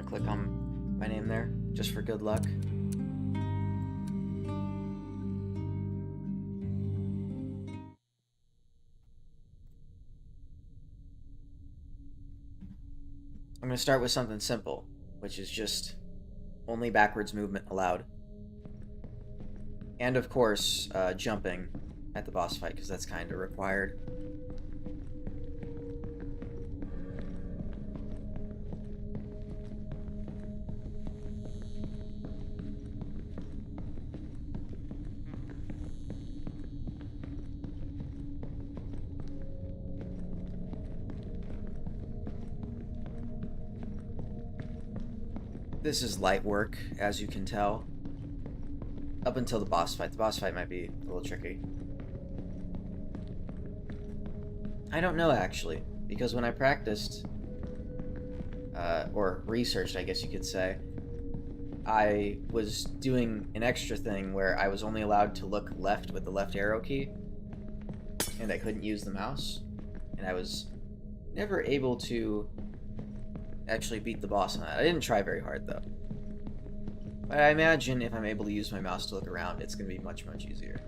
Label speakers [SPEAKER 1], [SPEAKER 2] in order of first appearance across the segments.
[SPEAKER 1] click on my name there, just for good luck. I'm going to start with something simple, which is just only backwards movement allowed. And of course, jumping at the boss fight, because that's kind of required. This is light work, as you can tell. Up until the boss fight. The boss fight might be a little tricky. I don't know, actually, because when I practiced, or researched, I guess you could say, I was doing an extra thing where I was only allowed to look left with the left arrow key, and I couldn't use the mouse, and I was never able to actually beat the boss on that. I didn't try very hard, though. But I imagine if I'm able to use my mouse to look around, it's going to be much, much easier.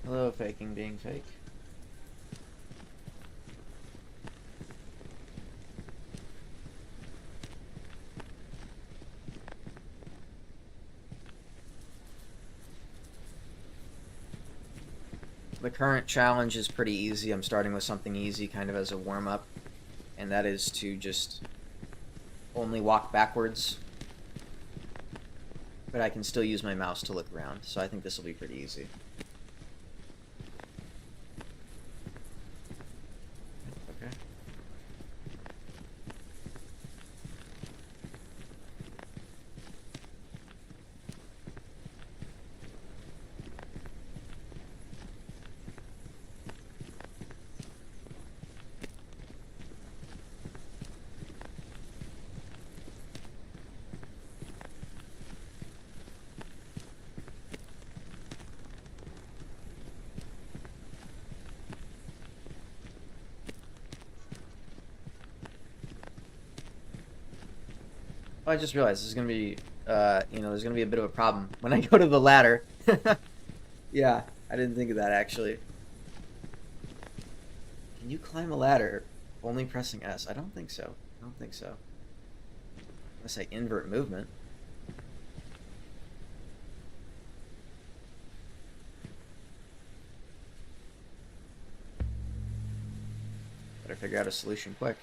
[SPEAKER 1] Hello, faking being fake. The current challenge is pretty easy. I'm starting with something easy, kind of as a warm-up, and that is to just only walk backwards. But I can still use my mouse to look around, so I think this will be pretty easy. Okay. Oh, I just realized this is gonna be, there's gonna be a bit of a problem when I go to the ladder. Yeah, I didn't think of that, actually. Can you climb a ladder only pressing S? I don't think so. I don't think so. Unless I invert movement. Better figure out a solution quick.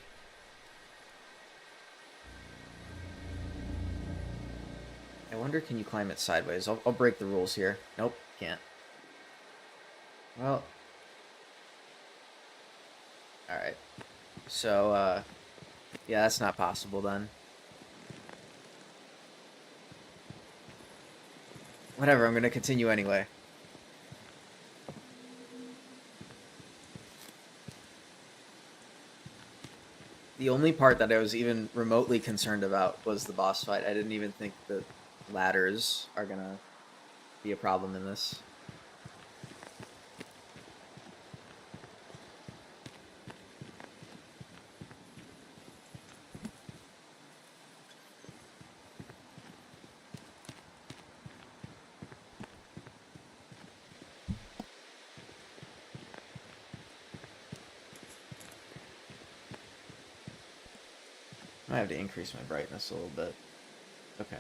[SPEAKER 1] I wonder, can you climb it sideways? I'll break the rules here. Nope, can't. Well, alright. So, yeah, that's not possible then. Whatever, I'm gonna continue anyway. The only part that I was even remotely concerned about was the boss fight. I didn't even think that ladders are gonna be a problem in this. I might have to increase my brightness a little bit. Okay.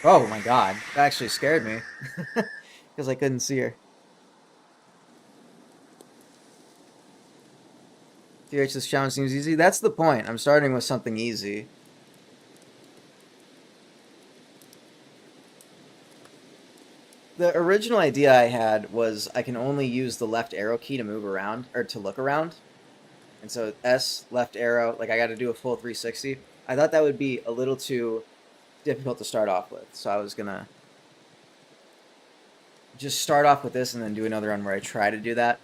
[SPEAKER 1] Oh my god, that actually scared me. Because I couldn't see her. TH, this challenge seems easy. That's the point. I'm starting with something easy. The original idea I had was I can only use the left arrow key to move around, or to look around. And so S, left arrow, like I got to do a full 360. I thought that would be a little too difficult to start off with. So I was going to just start off with this and then do another run where I try to do that.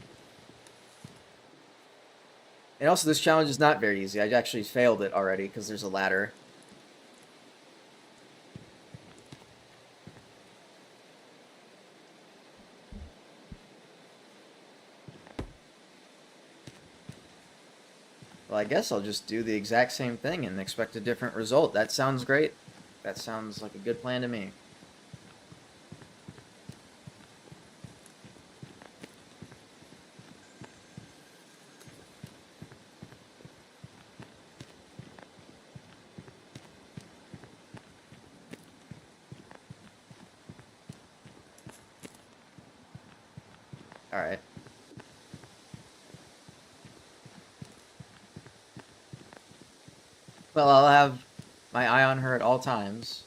[SPEAKER 1] And also, this challenge is not very easy. I actually failed it already because there's a ladder. Well, I guess I'll just do the exact same thing and expect a different result. That sounds great. That sounds like a good plan to me. Alright. Well, I'll have my eye on her at all times.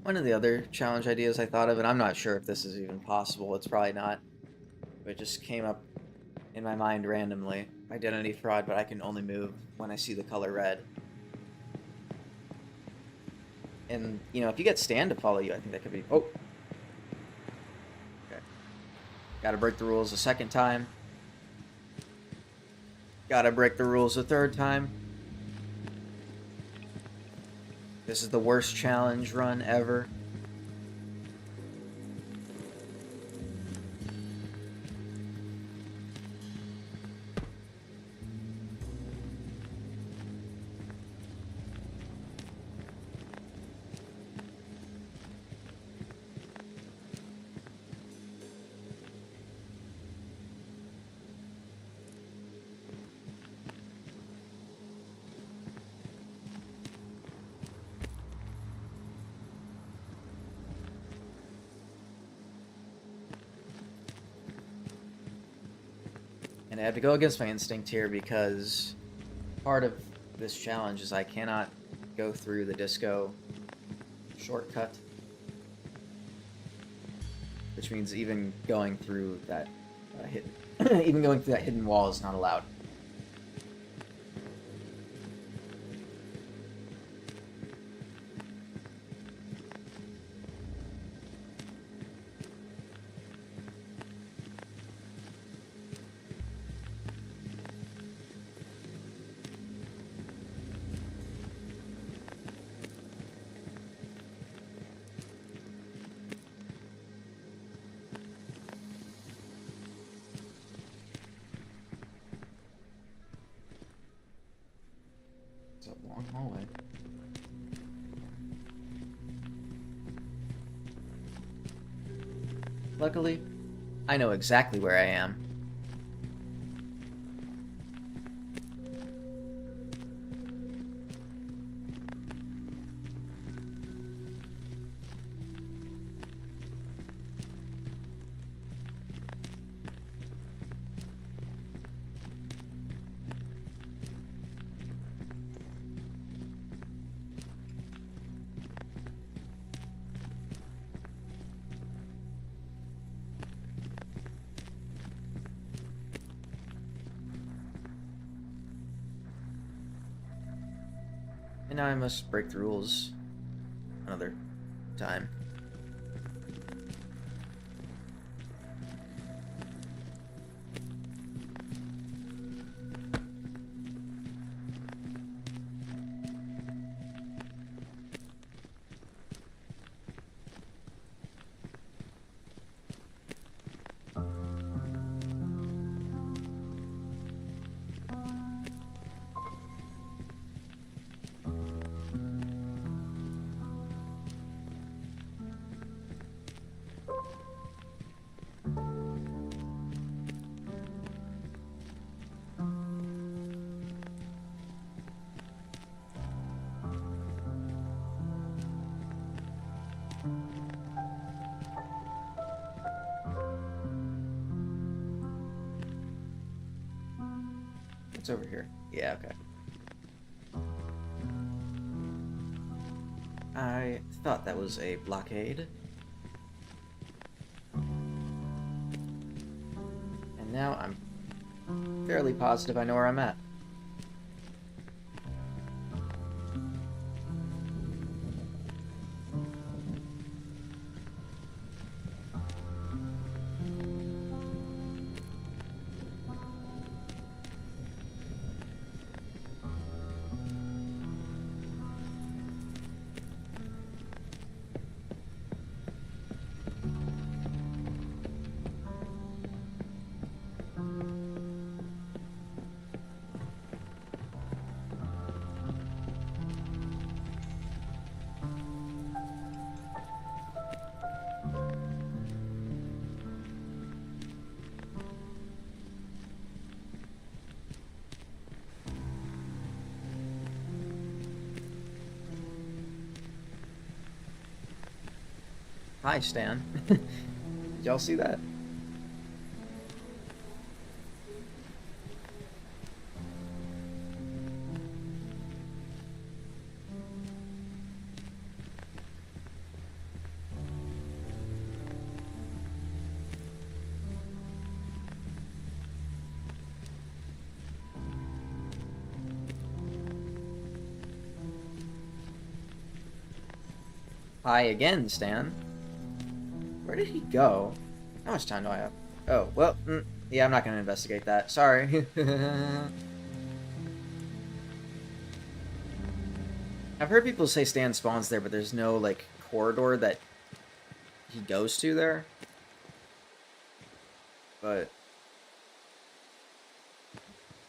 [SPEAKER 1] One of the other challenge ideas I thought of, and I'm not sure if this is even possible, it's probably not, but it just came up in my mind randomly. Identity fraud, but I can only move when I see the color red. And, you know, if you get Stan to follow you, I think that could be... Oh! Okay. Gotta break the rules a second time. Gotta break the rules a third time. This is the worst challenge run ever. And I have to go against my instinct here because part of this challenge is I cannot go through the disco shortcut. Which means even going through that hidden wall is not allowed. It's a long hallway. Luckily, I know exactly where I am. now I must break the rules another time. It's over here. Yeah, okay. I thought that was a blockade. And now I'm fairly positive I know where I'm at. Hi, Stan. Did y'all see that? Hi again, Stan. Where did he go? How much time do I have? Oh, well, yeah, I'm not going to investigate that. Sorry. I've heard people say Stan spawns there, but there's no, like, corridor that he goes to there. But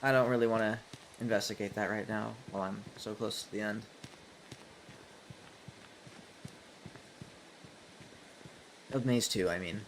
[SPEAKER 1] I don't really want to investigate that right now while I'm so close to the end. Of Maze 2, I mean.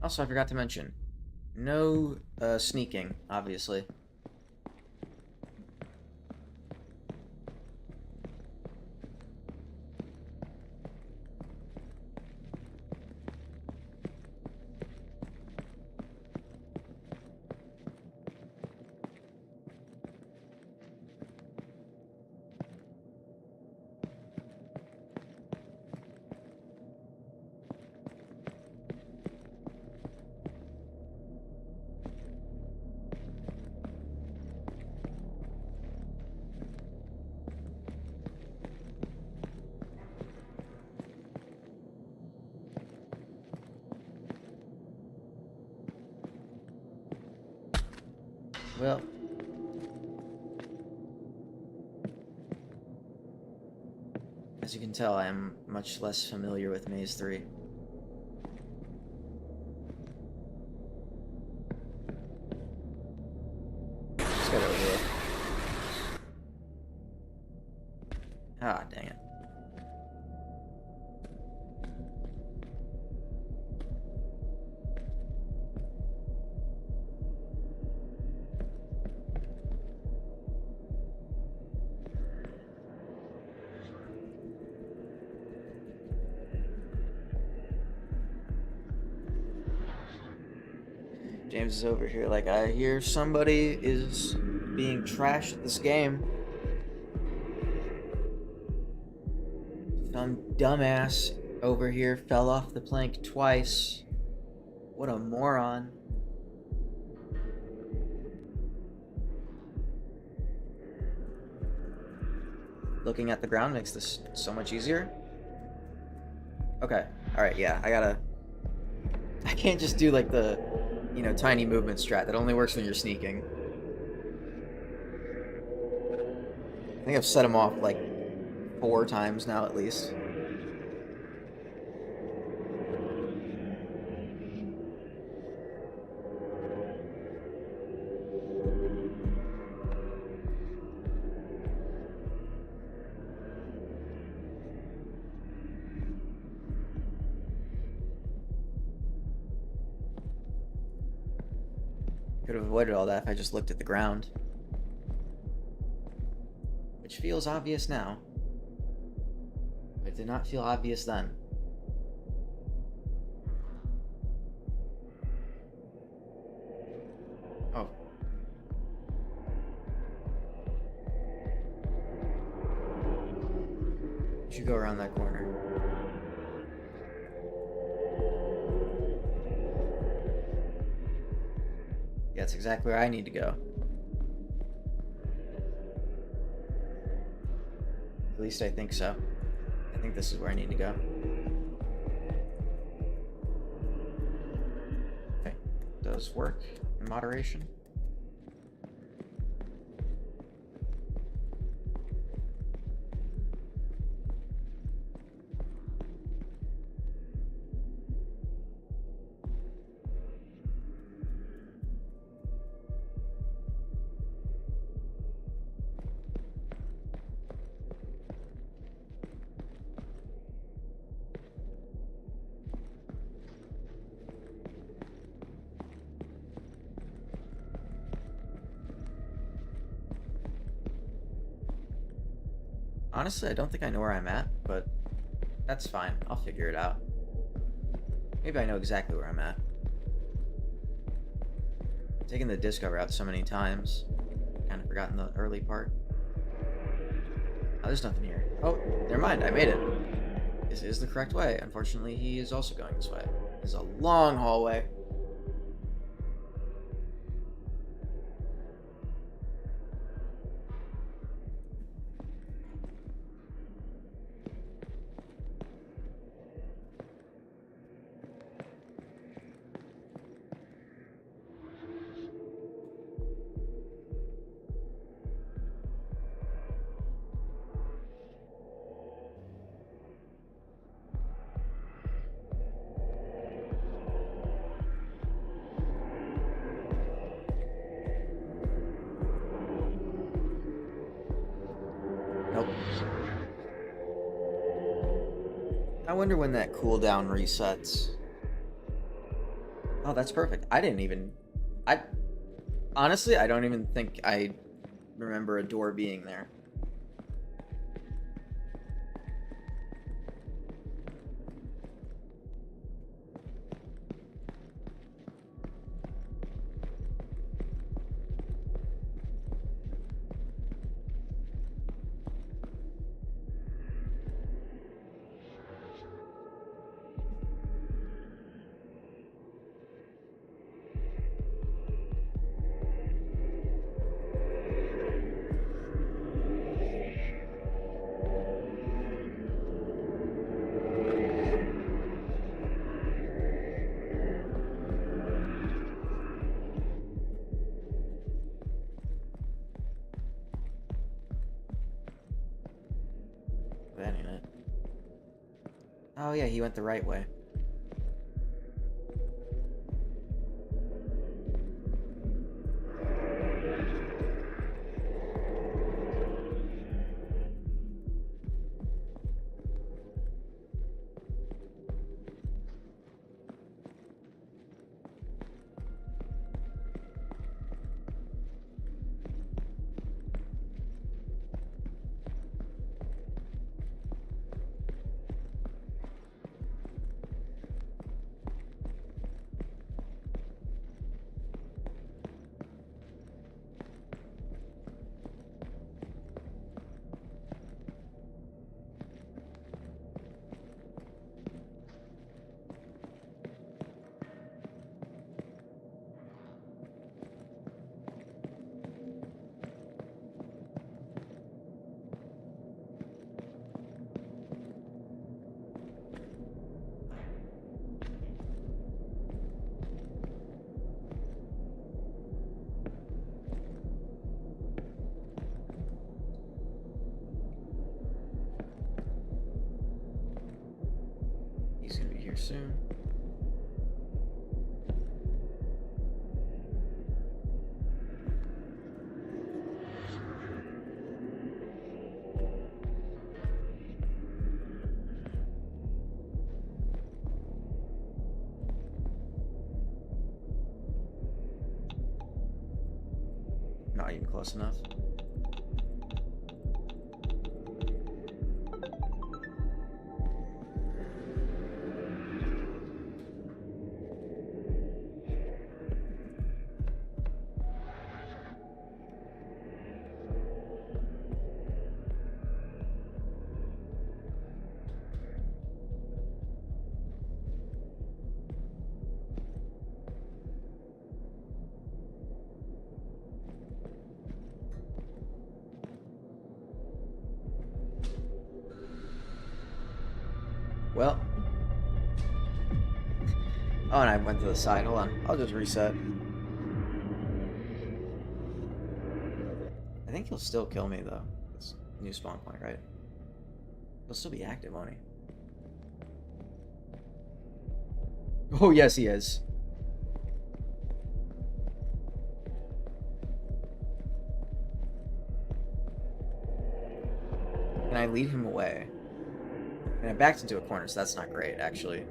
[SPEAKER 1] Also, I forgot to mention, no sneaking, obviously. Well, as you can tell, I am much less familiar with Maze 3. Just got over here. Ah, dang it. James is over here like, I hear somebody is being trashed at this game. Some dumbass over here fell off the plank twice. What a moron. Looking at the ground makes this so much easier. Okay, alright, yeah, I can't just do like the, tiny movement strat that only works when you're sneaking. I think I've set him off like 4 times now at least. Could have avoided all that if I just looked at the ground. Which feels obvious now. But it did not feel obvious then. Oh. You should go around that corner. Yeah, that's exactly where I need to go. At least I think so. I think this is where I need to go. Okay. Does work in moderation. Honestly, I don't think I know where I'm at, but that's fine. I'll figure it out. Maybe I know exactly where I'm at. I've taken the disco route so many times. Kind of forgotten the early part. Oh, there's nothing here. Oh, never mind. I made it. This is the correct way. Unfortunately, he is also going this way. It's a long hallway. Nope. I wonder when that cooldown resets. Oh, that's perfect. Honestly, I don't even think I remember a door being there. That ain't it. Oh yeah, he went the right way. He's gonna be here soon. Not even close enough. Well. Oh, and I went to the side. Hold on. I'll just reset. I think he'll still kill me, though. This new spawn point, right? He'll still be active, won't he? Oh, yes, he is. Can I lead him away? And I backed into a corner, so that's not great, actually.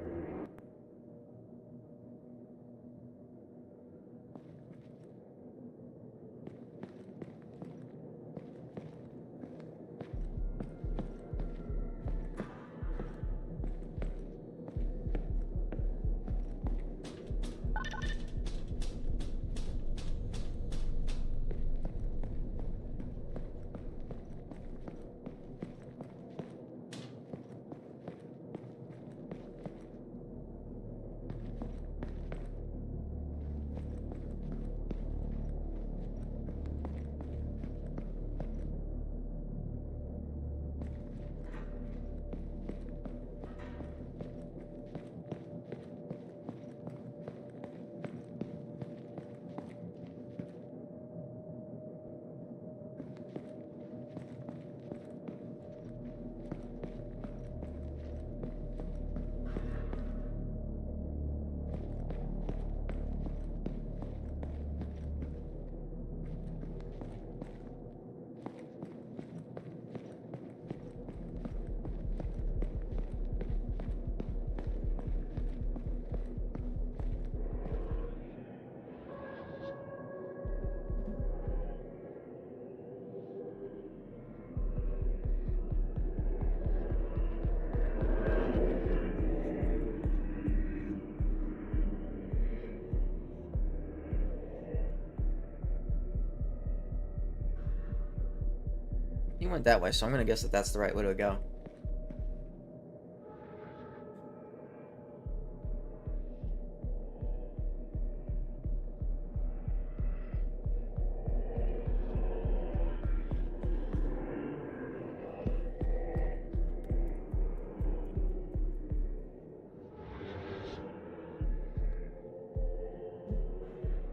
[SPEAKER 1] He went that way, so I'm gonna guess that that's the right way to go.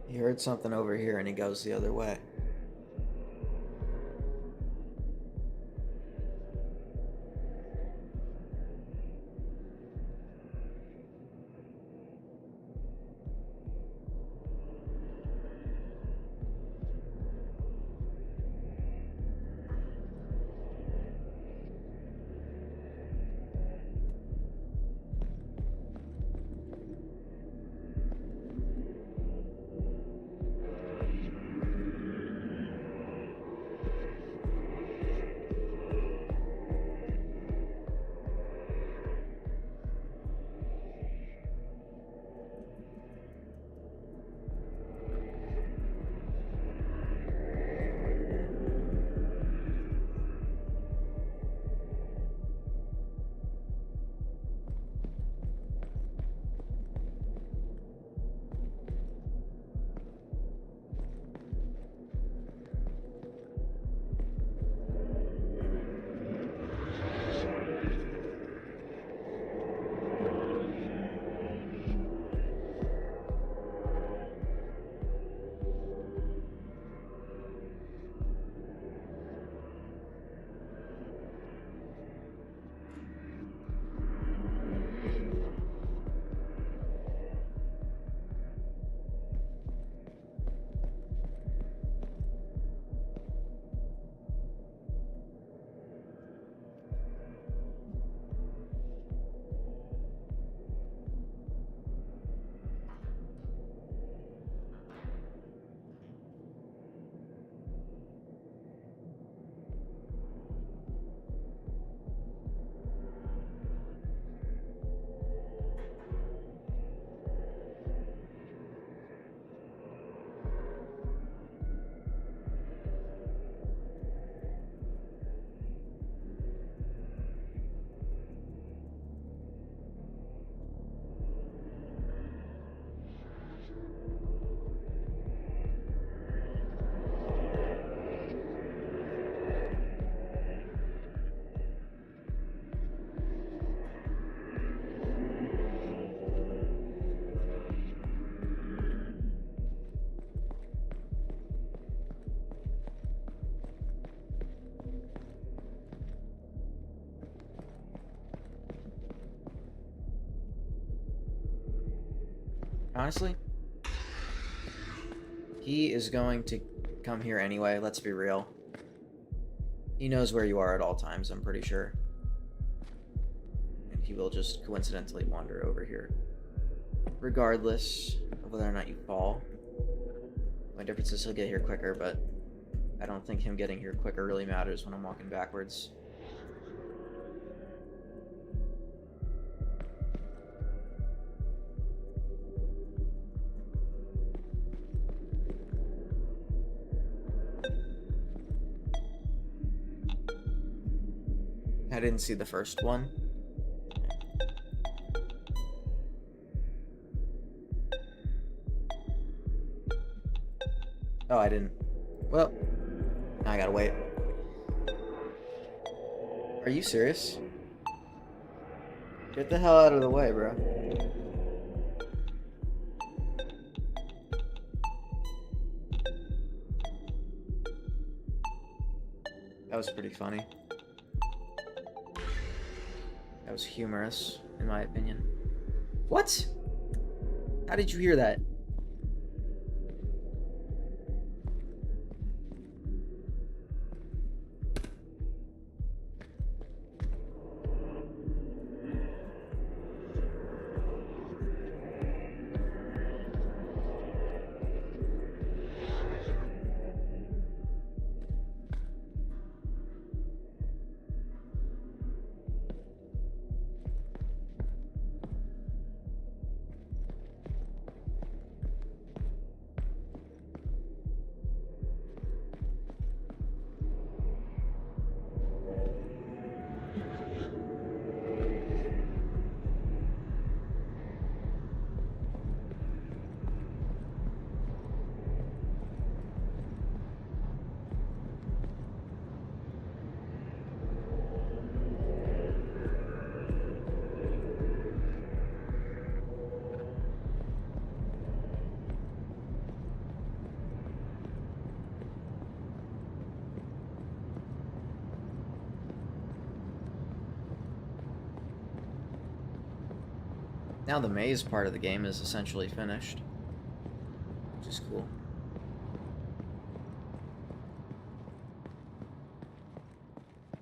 [SPEAKER 1] He heard something over here and he goes the other way. Honestly, he is going to come here anyway, let's be real. He knows where you are at all times, I'm pretty sure. And he will just coincidentally wander over here. Regardless of whether or not you fall. My difference is he'll get here quicker, but I don't think him getting here quicker really matters when I'm walking backwards. I didn't see the first one. Oh, I didn't. Well, now I gotta wait. Are you serious? Get the hell out of the way, bro. That was pretty funny. That was humorous, in my opinion. What? How did you hear that? Now the maze part of the game is essentially finished, which is cool.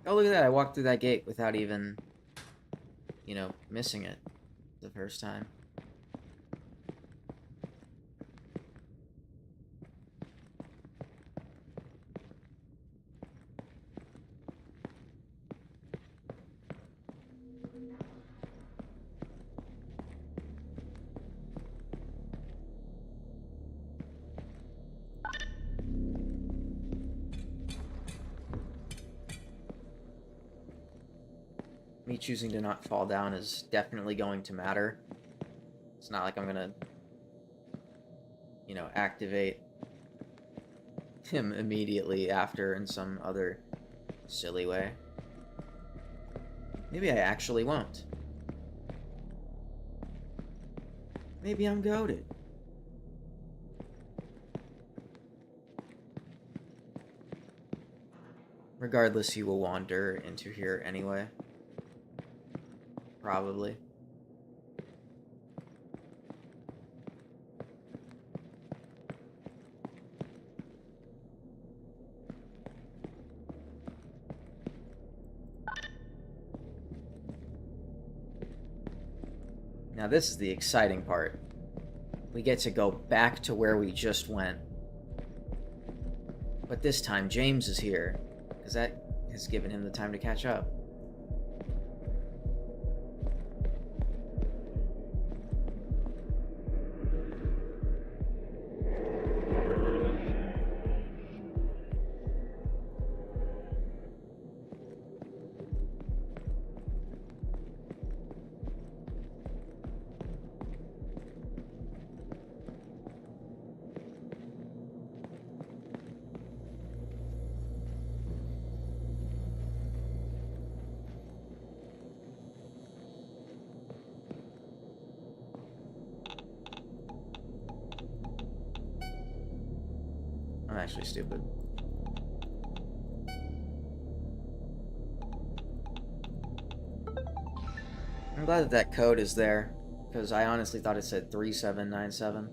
[SPEAKER 1] Oh, look at that. I walked through that gate without even, you know, missing it the first time. Me choosing to not fall down is definitely going to matter. It's not like I'm gonna, you know, activate him immediately after in some other silly way. Maybe I actually won't. Maybe I'm goated. Regardless, he will wander into here anyway. Probably. Now this is the exciting part. We get to go back to where we just went. But this time James is here, because that has given him the time to catch up. I'm actually stupid. I'm glad that that code is there. Because I honestly thought it said 3797.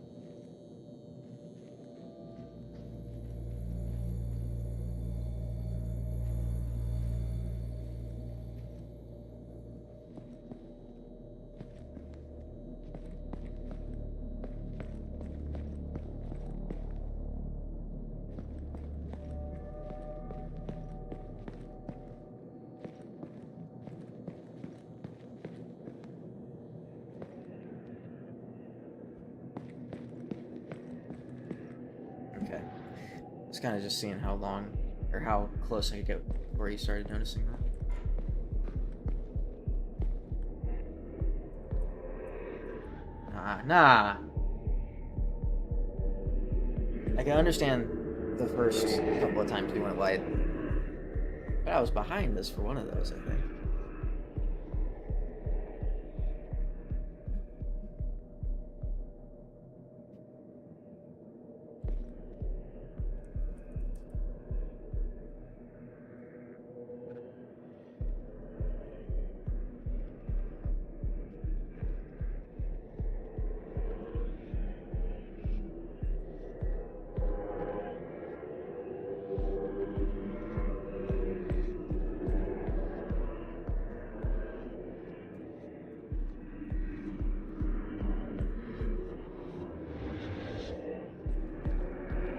[SPEAKER 1] Okay. It's kind of just seeing how long or how close I could get before he started noticing that. Nah. I can understand the first couple of times we went light, but I was behind this for one of those, I think.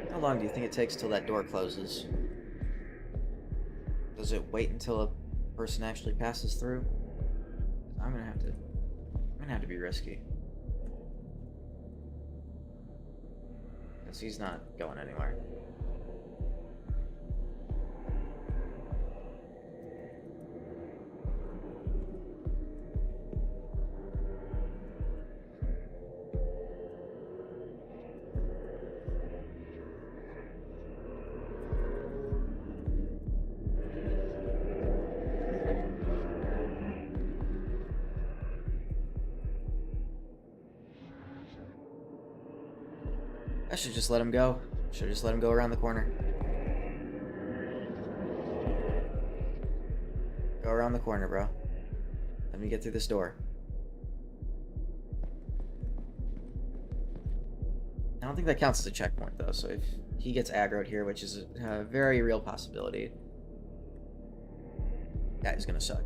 [SPEAKER 1] How long do you think it takes till that door closes? Does it wait until a person actually passes through? I'm gonna have to be risky. Because he's not going anywhere. I should just let him go. Should just let him go around the corner. Go around the corner, bro. Let me get through this door. I don't think that counts as a checkpoint, though, so if he gets aggroed here, which is a very real possibility, that is gonna suck.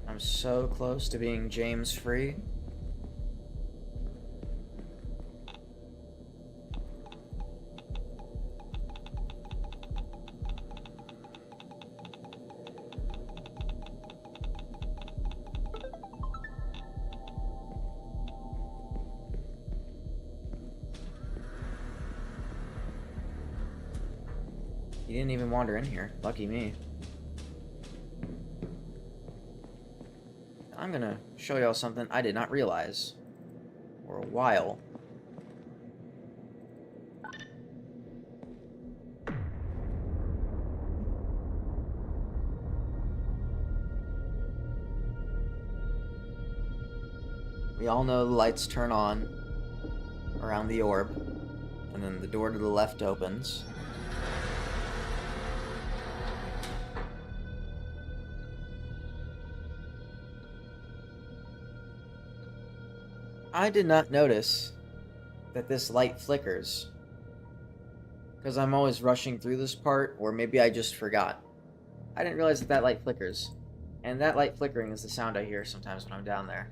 [SPEAKER 1] I'm so close to being James free. He didn't even wander in here. Lucky me. I'm gonna show y'all something I did not realize for a while. We all know the lights turn on around the orb, and then the door to the left opens. I did not notice that this light flickers, because I'm always rushing through this part, or maybe I just forgot. I didn't realize that that light flickers, and that light flickering is the sound I hear sometimes when I'm down there.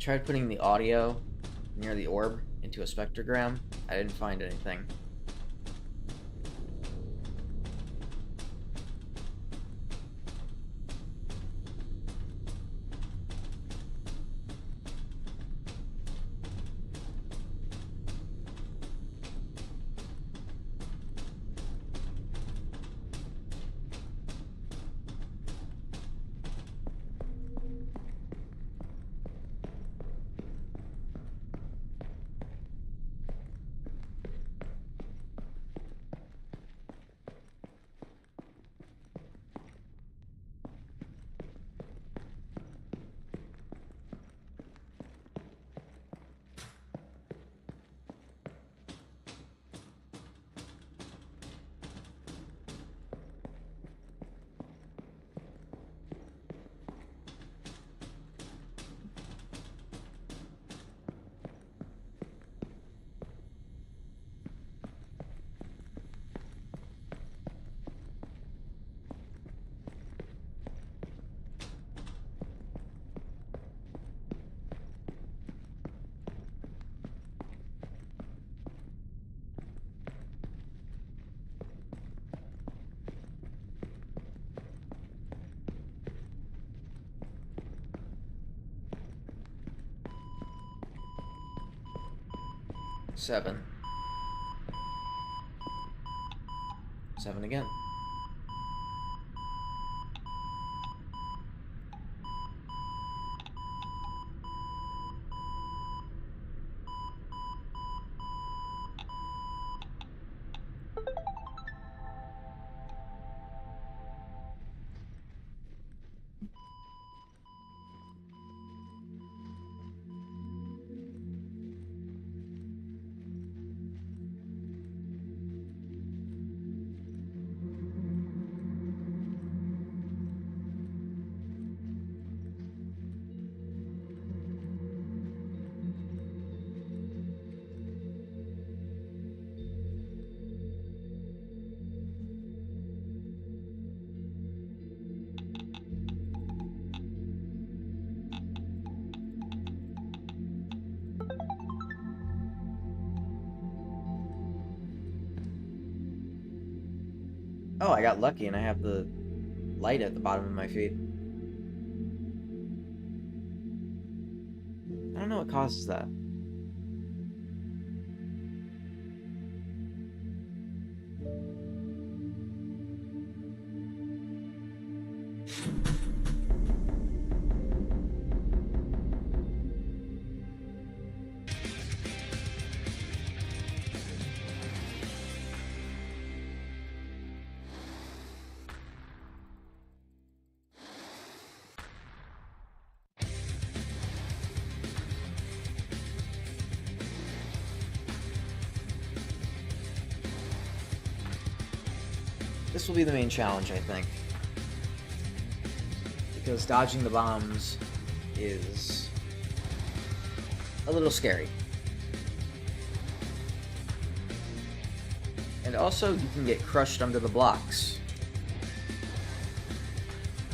[SPEAKER 1] tried putting the audio near the orb into a spectrogram. I didn't find anything. Seven. 7 again. Oh, I got lucky and I have the light at the bottom of my feet. I don't know what causes that. This will be the main challenge, I think. Because dodging the bombs is a little scary. And also, you can get crushed under the blocks.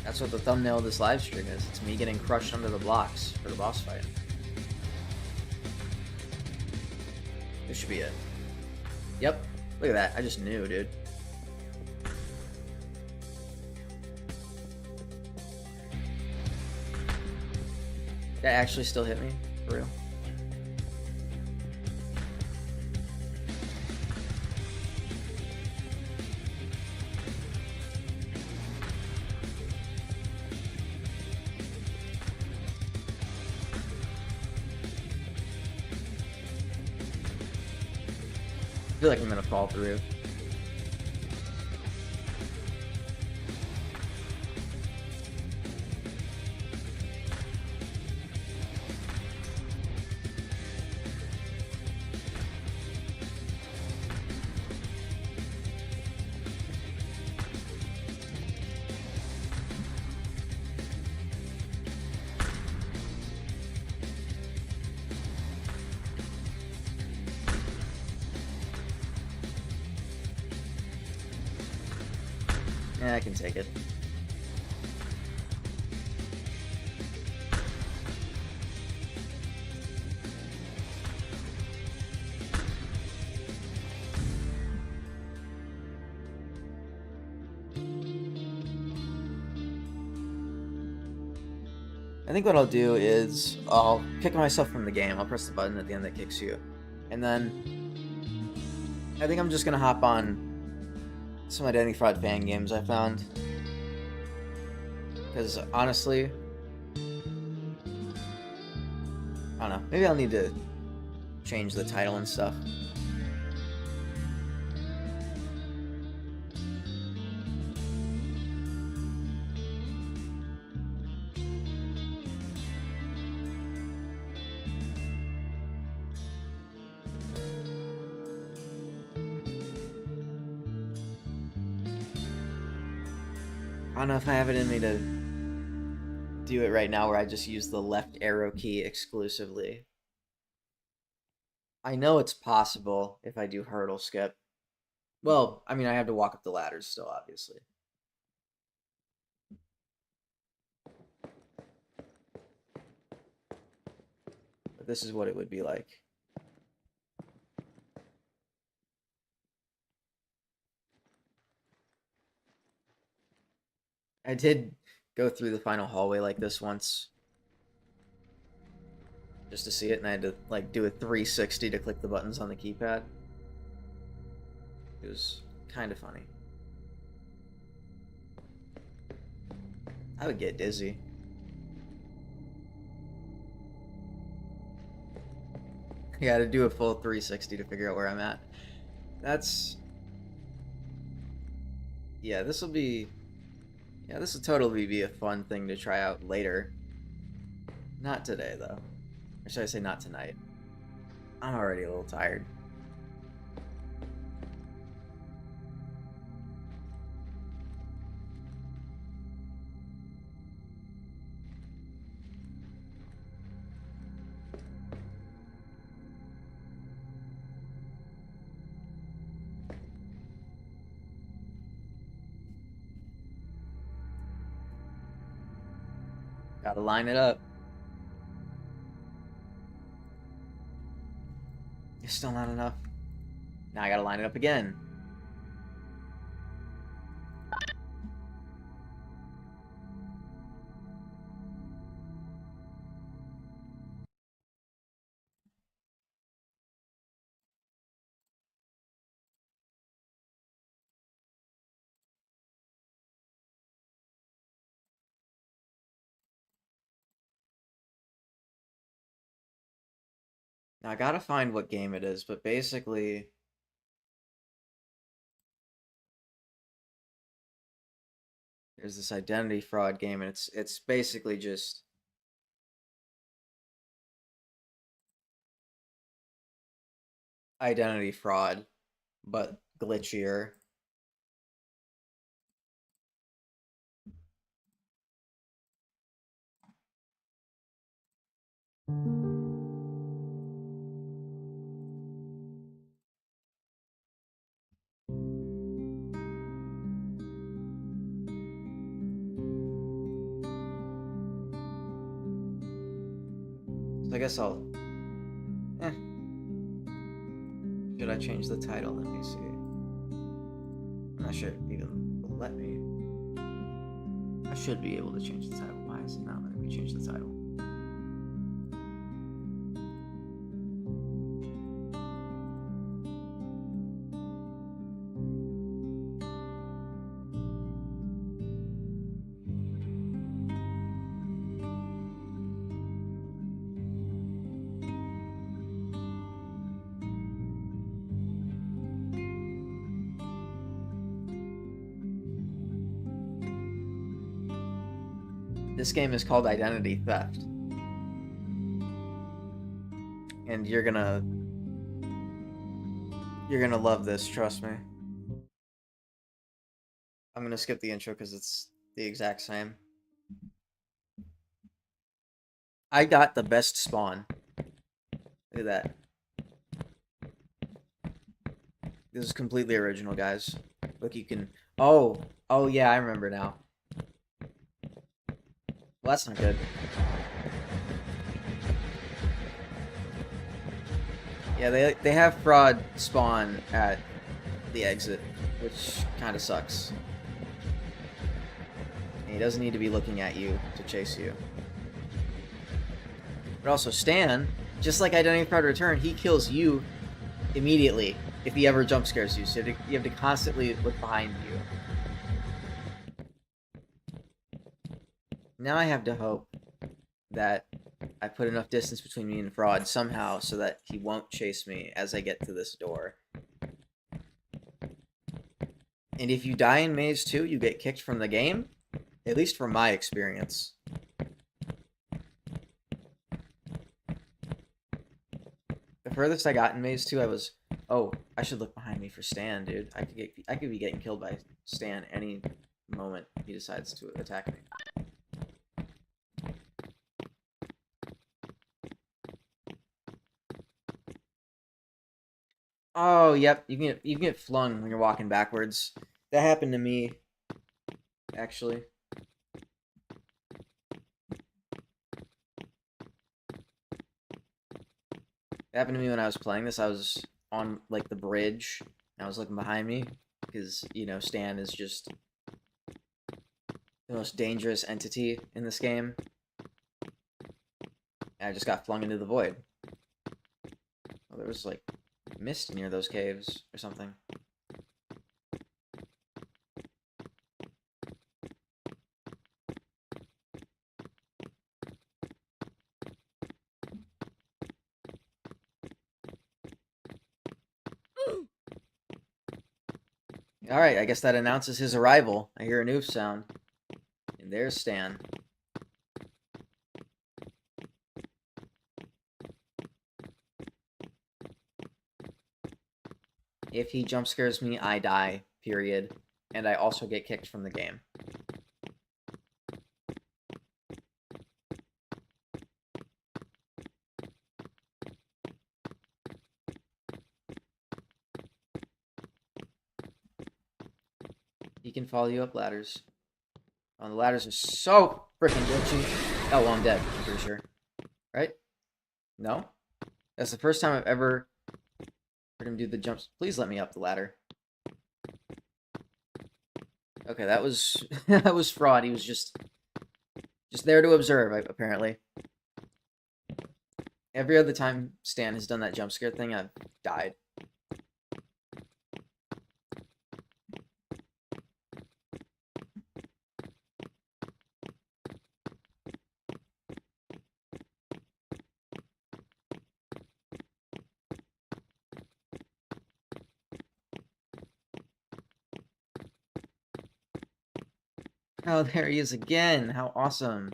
[SPEAKER 1] That's what the thumbnail of this live stream is. It's me getting crushed under the blocks for the boss fight. This should be it. Yep. Look at that. I just knew, dude. That actually still hit me? For real? I feel like I'm gonna fall through. Yeah, I can take it. think what I'll do is I'll kick myself from the game. I'll press the button at the end that kicks you. And then I think I'm just gonna hop on some Identity Fraud fan games I found. Because honestly, I don't know. Maybe I'll need to change the title and stuff. I don't know if I have it in me to do it right now where I just use the left arrow key exclusively. I know it's possible if I do hurdle skip. Well, I mean, I have to walk up the ladders still, obviously. But this is what it would be like. I did go through the final hallway like this once. Just to see it, and I had to like do a 360 to click the buttons on the keypad. It was kind of funny. I would get dizzy. Yeah, to do a full 360 to figure out where I'm at. That's... Yeah, this will be... Yeah, this will totally be a fun thing to try out later. Not today, though. Or should I say not tonight? I'm already a little tired. Gotta line it up. It's still not enough. Now I gotta line it up again. Now I gotta find what game it is, but basically... There's this identity fraud game, and it's basically just... identity fraud, but glitchier. So I guess I'll... Should I change the title? Let me see. I'm not sure it even will let me. I should be able to change the title. Why is it not letting me change the title? This game is called Identity Theft. And you're gonna love this, trust me. I'm gonna skip the intro because it's the exact same. I got the best spawn. Look at that. This is completely original, guys. Look, you can... Oh yeah, I remember now. Well, that's not good. Yeah, they have fraud spawn at the exit, which kind of sucks. And he doesn't need to be looking at you to chase you. But also Stan, just like Identity Fraud Return, he kills you immediately if he ever jump scares you. So you have to constantly look behind you. Now I have to hope that I put enough distance between me and Fraud somehow so that he won't chase me as I get to this door. And if you die in Maze 2, you get kicked from the game. At least from my experience. The furthest I got in Maze 2, I was... Oh, I should look behind me for Stan, dude. I could be getting killed by Stan any moment he decides to attack me. Oh, yep. You can get flung when you're walking backwards. That happened to me, actually. It happened to me when I was playing this. I was on, like, the bridge. And I was looking behind me. Because, you know, Stan is just the most dangerous entity in this game. And I just got flung into the void. Well, there was, like, mist near those caves or something. Alright, I guess that announces his arrival. I hear a noof sound. And there's Stan. If he jump scares me, I die, period. And I also get kicked from the game. He can follow you up ladders. Oh, the ladders are so freaking glitchy. Oh, well, I'm dead, I'm pretty sure. Right? No? That's the first time I've ever heard him do the jumps. Please let me up the ladder. Okay, that was that was Fraud. He was just there to observe, apparently. Every other time Stan has done that jump scare thing, I've died. Oh, there he is again. How awesome.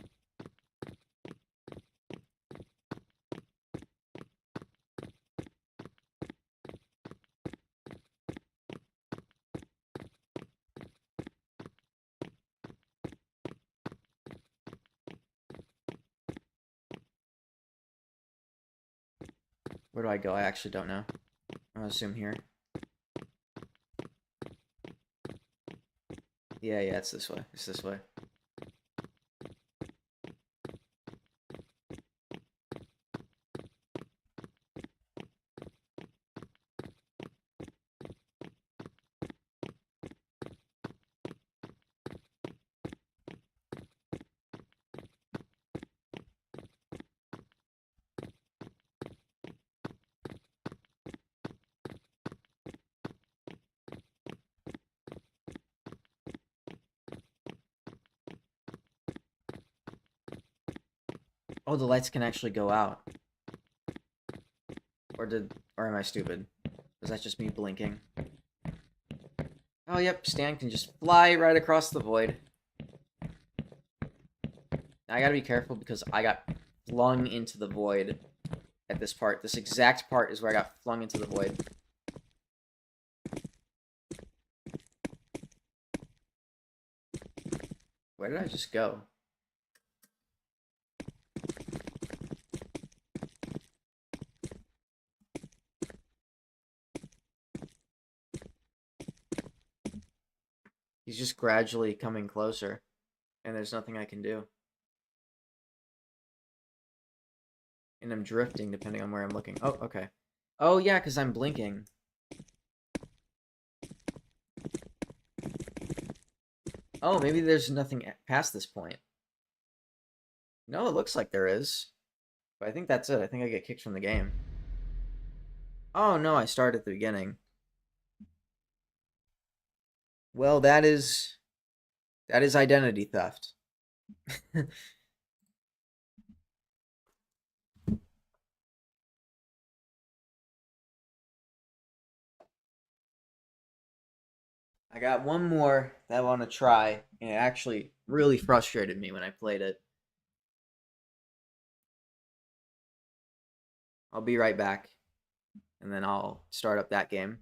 [SPEAKER 1] Where do I go? I actually don't know. I'm gonna assume here. Yeah, it's this way. It's this way. Oh, the lights can actually go out. Or am I stupid? Is that just me blinking? Oh, yep, Stan can just fly right across the void. I gotta be careful because I got flung into the void at this part. This exact part is where I got flung into the void. Where did I just go? He's just gradually coming closer, and there's nothing I can do. And I'm drifting depending on where I'm looking. Oh, okay. Oh, yeah, because I'm blinking. Oh, maybe there's nothing past this point. No, it looks like there is. But I think that's it. I think I get kicked from the game. Oh no, I started at the beginning. Well, that is identity theft. I got one more that I want to try, and it actually really frustrated me when I played it. I'll be right back, and then I'll start up that game.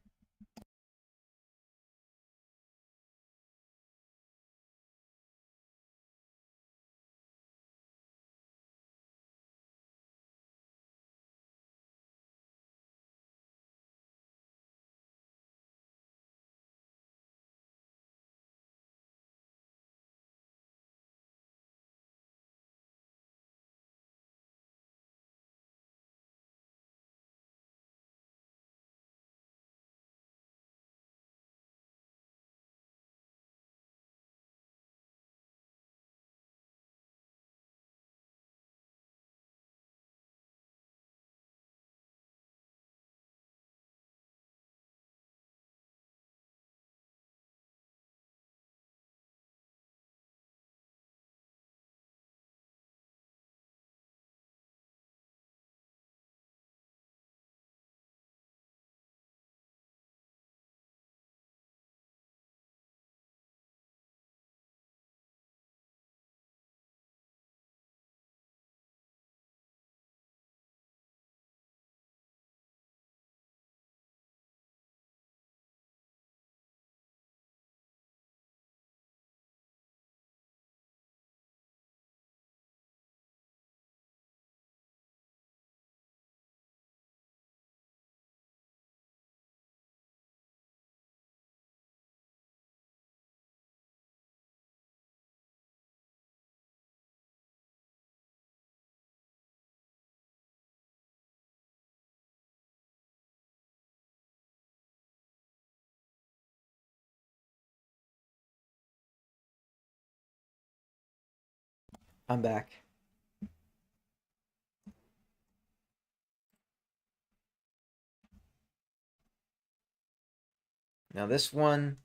[SPEAKER 1] I'm back. Now this one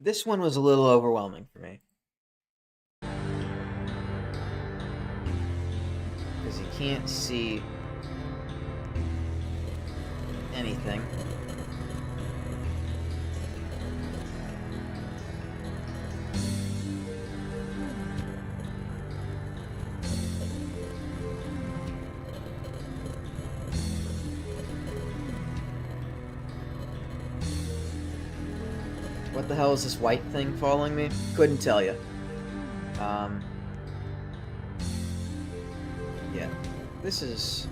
[SPEAKER 1] was a little overwhelming for me. Because you can't see anything. What the hell is this white thing following me? Couldn't tell you. Yeah. This is...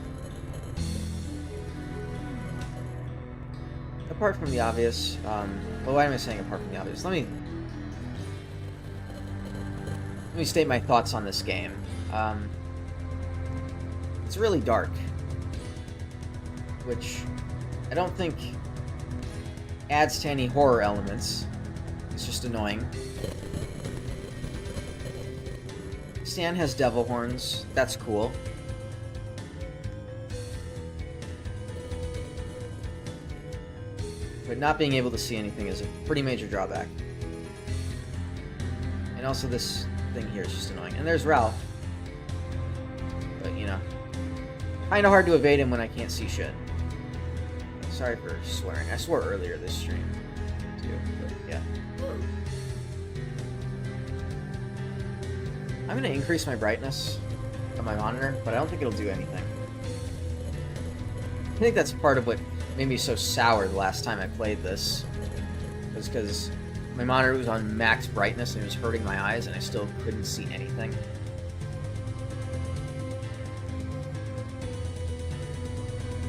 [SPEAKER 1] Apart from the obvious, well, why am I saying apart from the obvious? Let me state my thoughts on this game. It's really dark, which I don't think adds to any horror elements. It's just annoying. Stan has devil horns. That's cool. But not being able to see anything is a pretty major drawback. And also this thing here is just annoying. And there's Ralph. But, you know, kind of hard to evade him when I can't see shit. Sorry for swearing. I swore earlier this stream, too. But, yeah. I'm going to increase my brightness of my monitor, but I don't think it'll do anything. I think that's part of what made me so sour the last time I played this. Was because my monitor was on max brightness and it was hurting my eyes and I still couldn't see anything.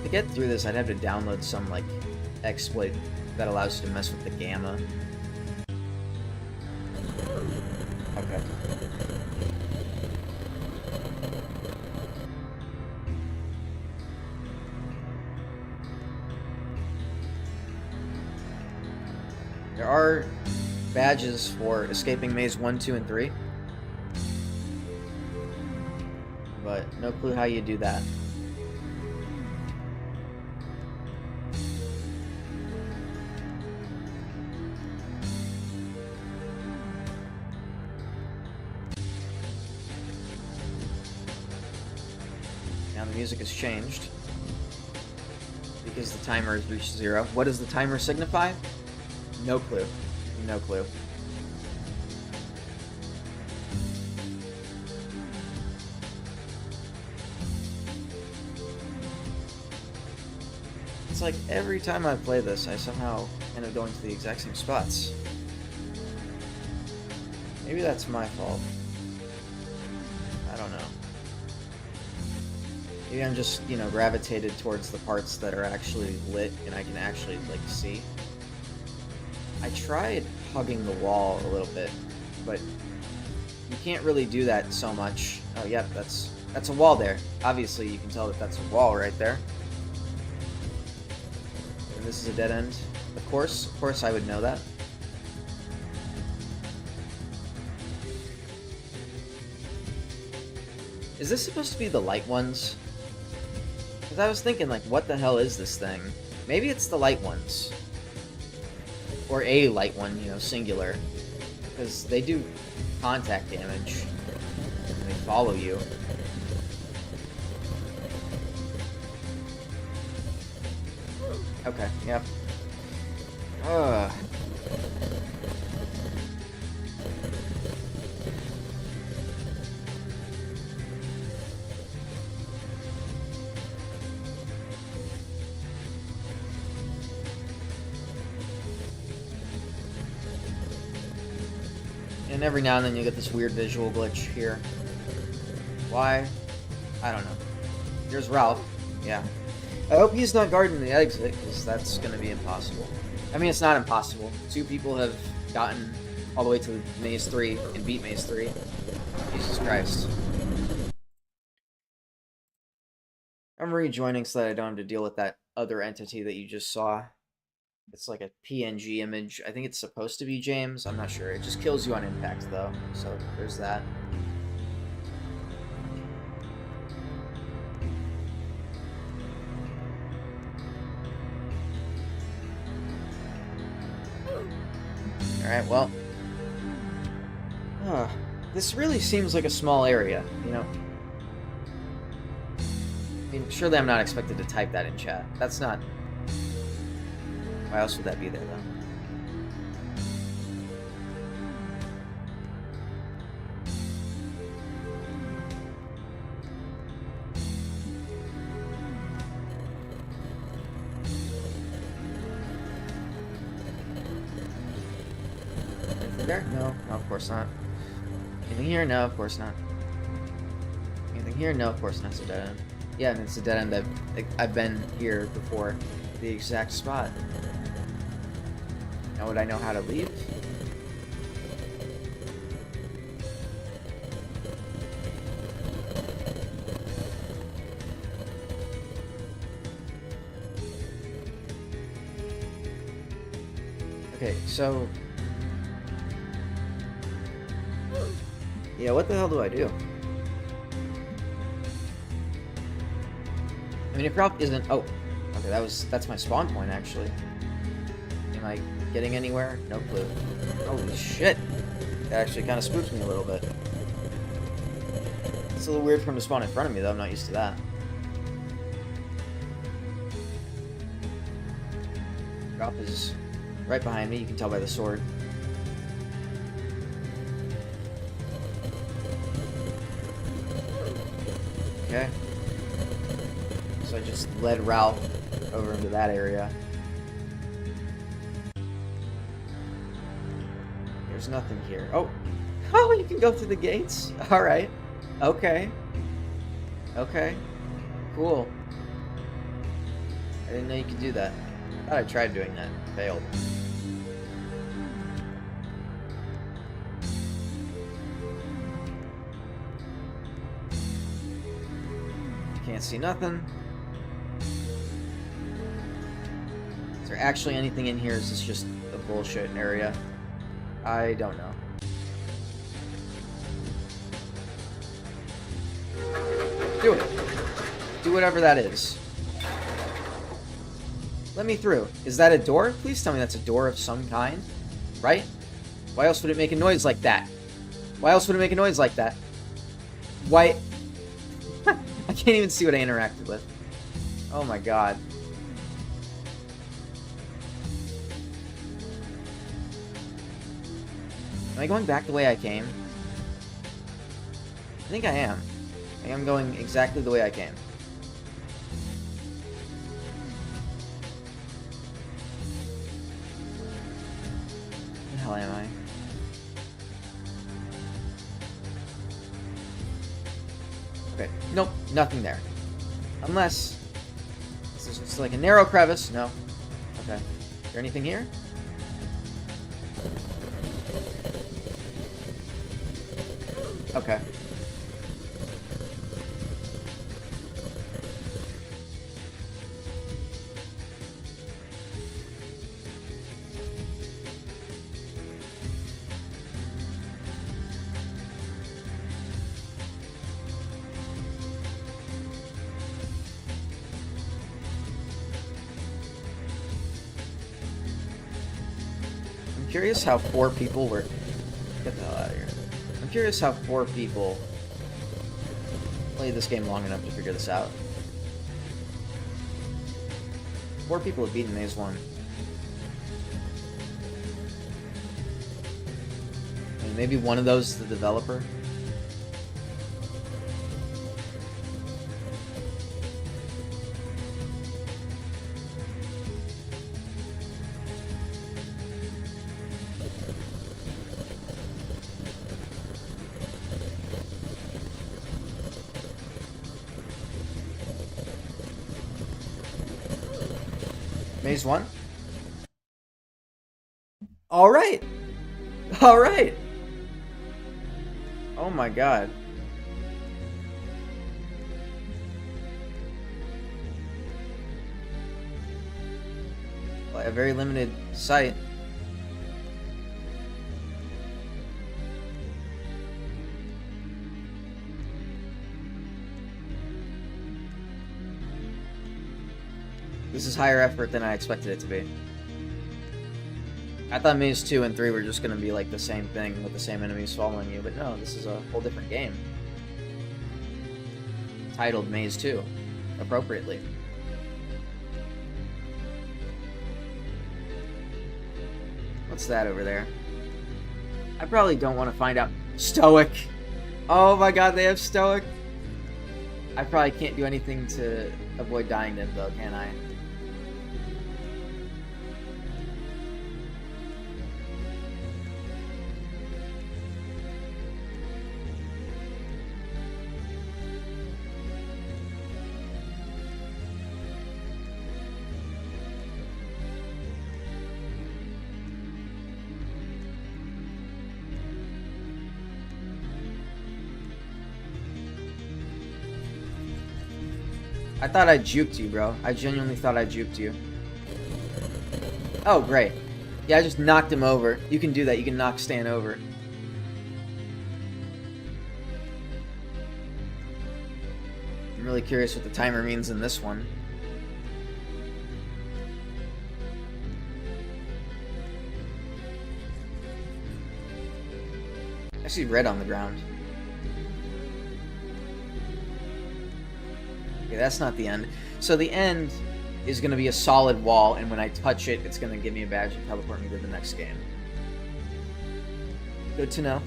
[SPEAKER 1] To get through this, I'd have to download some, like, exploit that allows you to mess with the gamma. Okay. There are badges for escaping maze 1, 2, and 3. But no clue how you do that. Now the music has changed because the timer has reached 0. What does the timer signify? No clue. No clue. It's like every time I play this, I somehow end up going to the exact same spots. Maybe that's my fault. I don't know. Maybe I'm just, you know, gravitated towards the parts that are actually lit and I can actually, like, see. I tried hugging the wall a little bit, but you can't really do that so much. Oh, yep, that's a wall there. Obviously, you can tell that that's a wall right there. And this is a dead end. Of course I would know that. Is this supposed to be the light ones? Because I was thinking, like, what the hell is this thing? Maybe it's the light ones. Or a light one, you know, singular. Because they do contact damage. And they follow you. Okay, yep. Ugh. And every now and then you get this weird visual glitch here. Why? I don't know. Here's Ralph. Yeah. I hope he's not guarding the exit, because that's going to be impossible. I mean, it's not impossible. 2 people have gotten all the way to Maze 3 and beat Maze 3. Jesus Christ. I'm rejoining so that I don't have to deal with that other entity that you just saw. It's like a PNG image. I think it's supposed to be James. I'm not sure. It just kills you on impact, though. So there's that. Alright, well. This really seems like a small area, you know? I mean, surely I'm not expected to type that in chat. That's not... Why else would that be there, though? Anything there? No. No, of course not. Anything here? No, of course not. Anything here? No, of course not. It's a dead end. Yeah, and it's a dead end. I've been here before. The exact spot. Now would I know how to leave? Okay, so... Yeah, what the hell do I do? I mean, if Ralph isn't... Oh, okay, that's my spawn point, actually. Am I getting anywhere? No clue. Holy shit! That actually kind of spooks me a little bit. It's a little weird for him to spawn in front of me, though. I'm not used to that. Ralph is right behind me. You can tell by the sword. Okay. So I just led Ralph over into that area. There's nothing here. Oh! Oh, you can go through the gates? Alright. Okay. Okay. Cool. I didn't know you could do that. I thought I tried doing that. Failed. Can't see nothing. Is there actually anything in here? Is this just a bullshit area? I don't know. Do it. Do whatever that is. Let me through. Is that a door? Please tell me that's a door of some kind. Right? Why else would it make a noise like that? Why else would it make a noise like that? Why? I can't even see what I interacted with. Oh my god. Am I going back the way I came? I think I am. I think I'm going exactly the way I came. Where the hell am I? Okay, nope, nothing there. Unless this is just like a narrow crevice. No. Okay. Is there anything here? Okay. I'm curious how 4 people were... Get the hell out of here. I'm curious how 4 people played this game long enough to figure this out. 4 people have beaten Maze 1. And maybe one of those is the developer. Maze 1? Alright! Alright! Oh my god. Well, a very limited sight. This is higher effort than I expected it to be. I thought Maze 2 and 3 were just gonna be like the same thing with the same enemies following you, but no, this is a whole different game. Titled Maze 2, appropriately. What's that over there? I probably don't want to find out. Stoic! Oh my god, they have Stoic! I probably can't do anything to avoid dying to them though, can I? I thought I juked you, bro. I genuinely thought I juked you. Oh, great. Yeah, I just knocked him over. You can do that. You can knock Stan over. I'm really curious what the timer means in this one. I see red on the ground. Okay, that's not the end. So the end is going to be a solid wall, and when I touch it, it's going to give me a badge and teleport me to the next game. Good to know.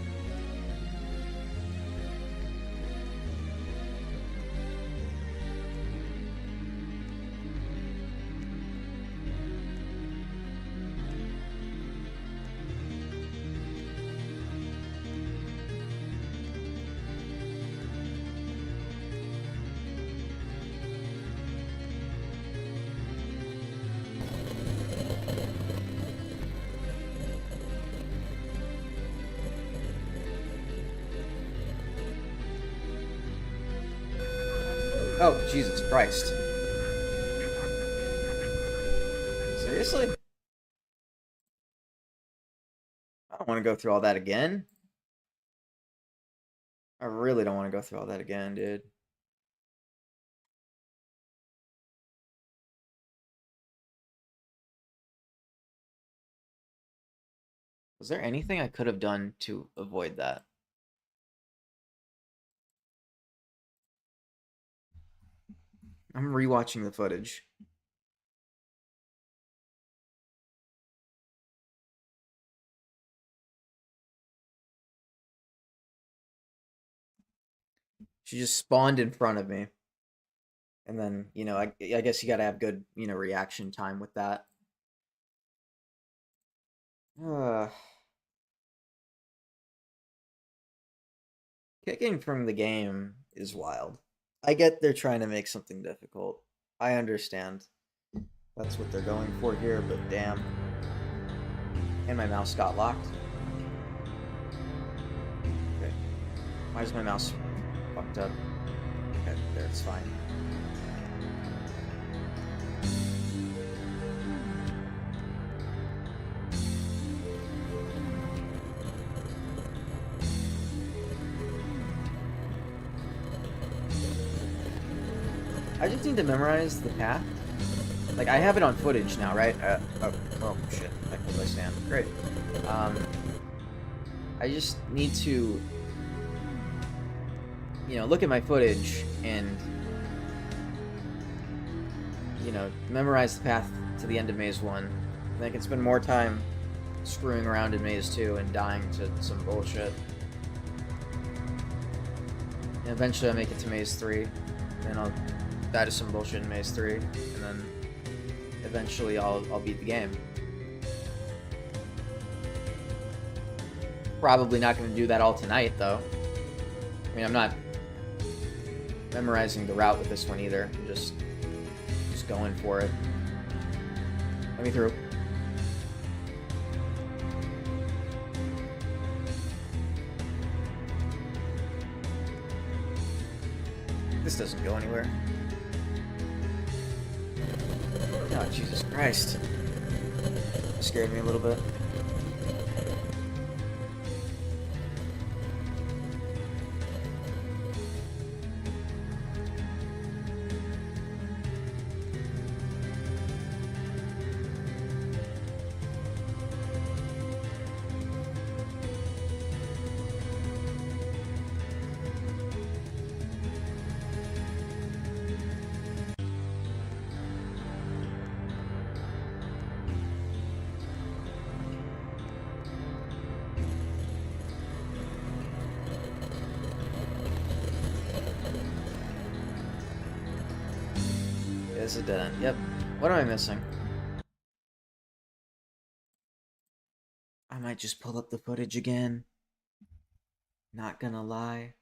[SPEAKER 1] Oh, Jesus Christ. Seriously? Oh. don't want to go through all that again. I really don't want to go through all that again, dude. Was there anything I could have done to avoid that? I'm rewatching the footage. She just spawned in front of me. And then, I guess you gotta have good, reaction time with that. Uh, Kicking from the game is wild. I get they're trying to make something difficult. I understand. That's what they're going for here, but damn. And my mouse got locked. Okay. Why is my mouse fucked up? Okay, there, it's fine. I just need to memorize the path. Like, I have it on footage now, right? Oh, shit. Back where I stand. Great. I just need to, look at my footage and, memorize the path to the end of Maze 1. And I can spend more time screwing around in Maze 2 and dying to some bullshit. And eventually I'll make it to Maze 3. Then I'll die to some bullshit in Maze 3. And then eventually I'll beat the game. Probably not going to do that all tonight, though. I mean, I'm not memorizing the route with this one either. I'm just going for it. Let me through. This doesn't go anywhere. Oh, Jesus Christ. Scared me a little bit. Is it dead end? Yep. What am I missing? I might just pull up the footage again. Not gonna lie.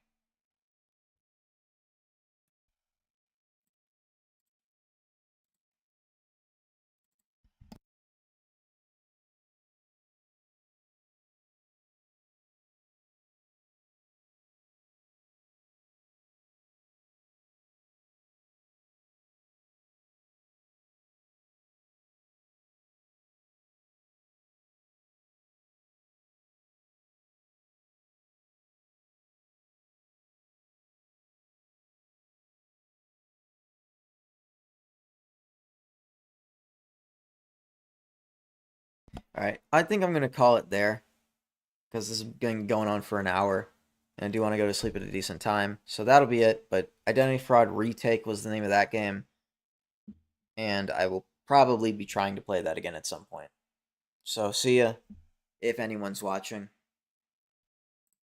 [SPEAKER 1] Alright, I think I'm gonna call it there. Because this has been going on for an hour. And I do want to go to sleep at a decent time. So that'll be it. But Identity Fraud Retake was the name of that game. And I will probably be trying to play that again at some point. So see ya, if anyone's watching.